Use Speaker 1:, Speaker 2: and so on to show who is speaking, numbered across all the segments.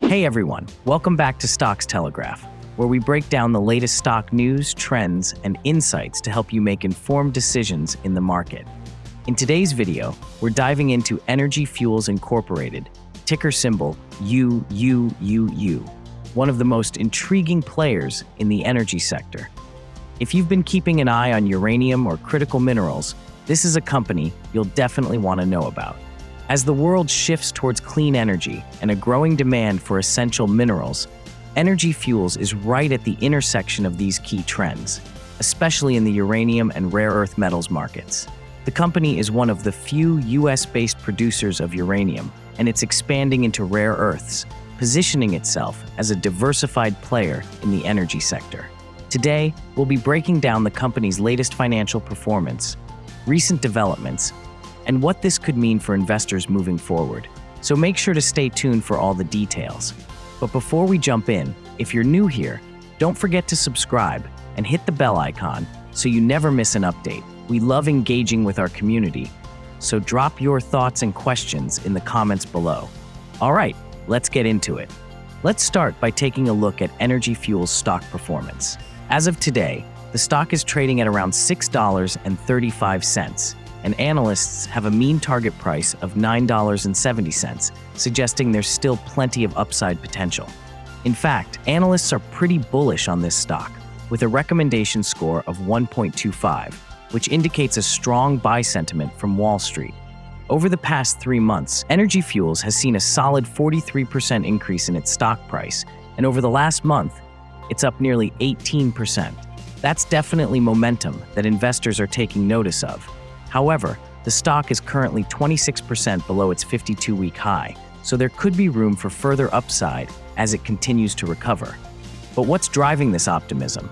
Speaker 1: Hey everyone, welcome back to Stocks Telegraph, where we break down the latest stock news, trends, and insights to help you make informed decisions in the market. In today's video, we're diving into Energy Fuels Incorporated, ticker symbol UUUU, one of the most intriguing players in the energy sector. If you've been keeping an eye on uranium or critical minerals, this is a company you'll definitely want to know about. As the world shifts towards clean energy and a growing demand for essential minerals, Energy Fuels is right at the intersection of these key trends, especially in the uranium and rare earth metals markets. The company is one of the few US-based producers of uranium, and it's expanding into rare earths, positioning itself as a diversified player in the energy sector. Today, we'll be breaking down the company's latest financial performance, recent developments, and what this could mean for investors moving forward. So make sure to stay tuned for all the details. But before we jump in, if you're new here, don't forget to subscribe and hit the bell icon so you never miss an update. We love engaging with our community, so drop your thoughts and questions in the comments below. All right, let's get into it. Let's start by taking a look at Energy Fuels' stock performance. As of today, the stock is trading at around $6.35, and analysts have a mean target price of $9.70, suggesting there's still plenty of upside potential. In fact, analysts are pretty bullish on this stock, with a recommendation score of 1.25, which indicates a strong buy sentiment from Wall Street. Over the past 3 months, Energy Fuels has seen a solid 43% increase in its stock price, and over the last month, it's up nearly 18%. That's definitely momentum that investors are taking notice of. However, the stock is currently 26% below its 52-week high, so there could be room for further upside as it continues to recover. But what's driving this optimism?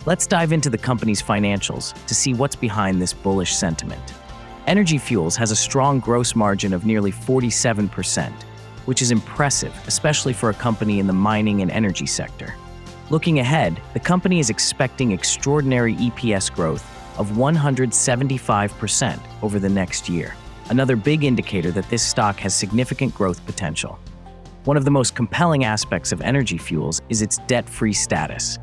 Speaker 1: Let's dive into the company's financials to see what's behind this bullish sentiment. Energy Fuels has a strong gross margin of nearly 47%, which is impressive, especially for a company in the mining and energy sector. Looking ahead, the company is expecting extraordinary EPS growth of 175% over the next year, another big indicator that this stock has significant growth potential. One of the most compelling aspects of Energy Fuels is its debt-free status.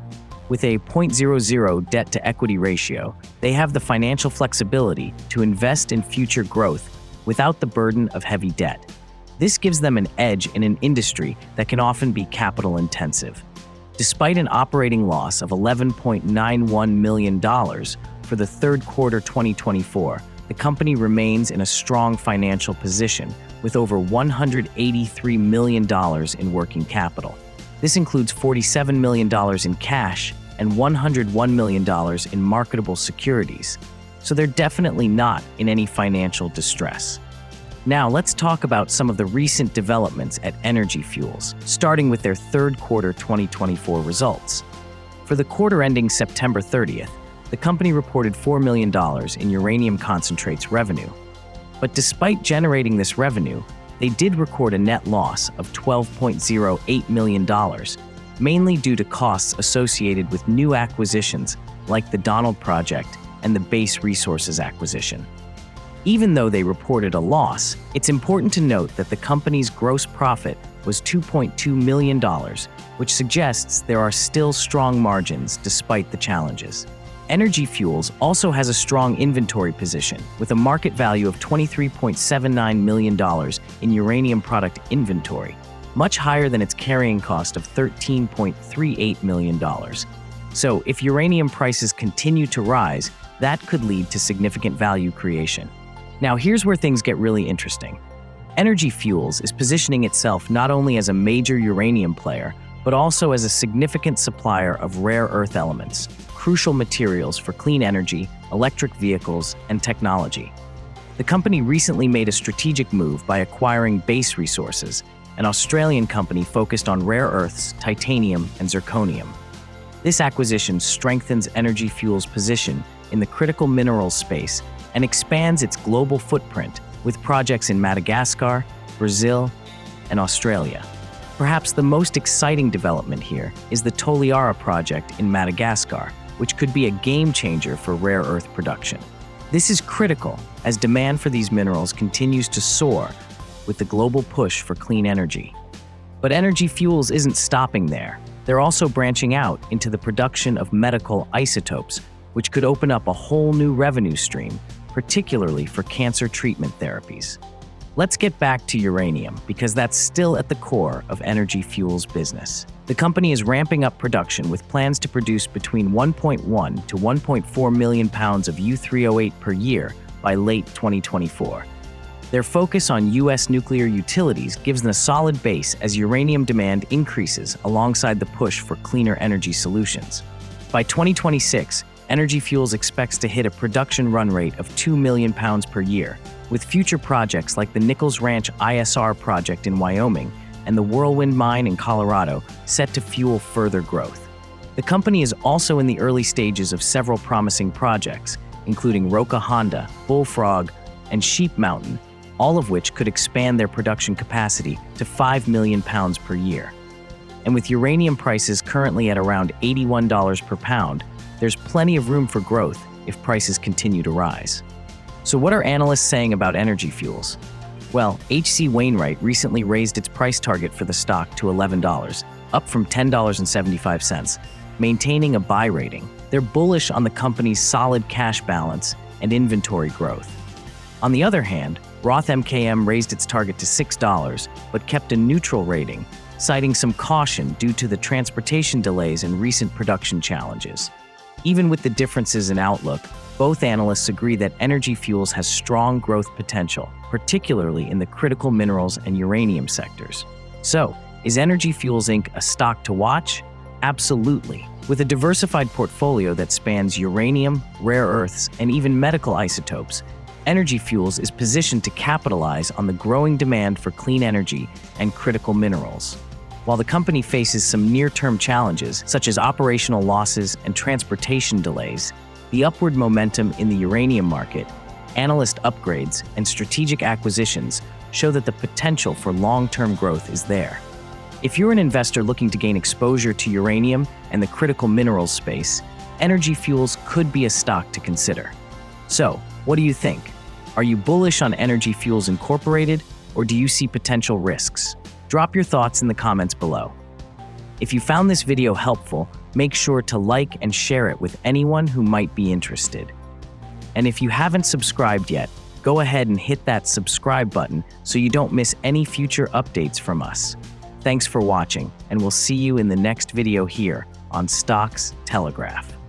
Speaker 1: With a 0.00 debt-to-equity ratio, they have the financial flexibility to invest in future growth without the burden of heavy debt. This gives them an edge in an industry that can often be capital-intensive. Despite an operating loss of $11.91 million for the third quarter 2024, the company remains in a strong financial position with over $183 million in working capital. This includes $47 million in cash and $101 million in marketable securities, so they're definitely not in any financial distress. Now let's talk about some of the recent developments at Energy Fuels, starting with their third quarter 2024 results. For the quarter ending September 30th, the company reported $4 million in uranium concentrates revenue. But despite generating this revenue, they did record a net loss of $12.08 million, mainly due to costs associated with new acquisitions like the Donald Project and the Base Resources acquisition. Even though they reported a loss, it's important to note that the company's gross profit was $2.2 million, which suggests there are still strong margins despite the challenges. Energy Fuels also has a strong inventory position, with a market value of $23.79 million in uranium product inventory, much higher than its carrying cost of $13.38 million. So, if uranium prices continue to rise, that could lead to significant value creation. Now, here's where things get really interesting. Energy Fuels is positioning itself not only as a major uranium player, but also as a significant supplier of rare earth elements, crucial materials for clean energy, electric vehicles, and technology. The company recently made a strategic move by acquiring Base Resources, an Australian company focused on rare earths, titanium, and zirconium. This acquisition strengthens Energy Fuels' position in the critical minerals space and expands its global footprint with projects in Madagascar, Brazil, and Australia. Perhaps the most exciting development here is the Toliara project in Madagascar, which could be a game changer for rare earth production. This is critical as demand for these minerals continues to soar with the global push for clean energy. But Energy Fuels isn't stopping there. They're also branching out into the production of medical isotopes, which could open up a whole new revenue stream, particularly for cancer treatment therapies. Let's get back to uranium, because that's still at the core of Energy Fuels' business. The company is ramping up production with plans to produce between 1.1 to 1.4 million pounds of U3O8 per year by late 2024. Their focus on U.S. nuclear utilities gives them a solid base as uranium demand increases alongside the push for cleaner energy solutions. By 2026, Energy Fuels expects to hit a production run rate of 2 million pounds per year, with future projects like the Nichols Ranch ISR project in Wyoming and the Whirlwind Mine in Colorado set to fuel further growth. The company is also in the early stages of several promising projects, including Roca Honda, Bullfrog, and Sheep Mountain, all of which could expand their production capacity to 5 million pounds per year. And with uranium prices currently at around $81 per pound, there's plenty of room for growth if prices continue to rise. So what are analysts saying about Energy Fuels? Well, H.C. Wainwright recently raised its price target for the stock to $11, up from $10.75, maintaining a buy rating. They're bullish on the company's solid cash balance and inventory growth. On the other hand, Roth MKM raised its target to $6, but kept a neutral rating, citing some caution due to the transportation delays and recent production challenges. Even with the differences in outlook, both analysts agree that Energy Fuels has strong growth potential, particularly in the critical minerals and uranium sectors. So, is Energy Fuels Inc. a stock to watch? Absolutely. With a diversified portfolio that spans uranium, rare earths, and even medical isotopes, Energy Fuels is positioned to capitalize on the growing demand for clean energy and critical minerals. While the company faces some near-term challenges, such as operational losses and transportation delays, the upward momentum in the uranium market, analyst upgrades, and strategic acquisitions show that the potential for long-term growth is there. If you're an investor looking to gain exposure to uranium and the critical minerals space, Energy Fuels could be a stock to consider. So, what do you think? Are you bullish on Energy Fuels Incorporated, or do you see potential risks? Drop your thoughts in the comments below. If you found this video helpful, make sure to like and share it with anyone who might be interested. And if you haven't subscribed yet, go ahead and hit that subscribe button so you don't miss any future updates from us. Thanks for watching, and we'll see you in the next video here on Stocks Telegraph.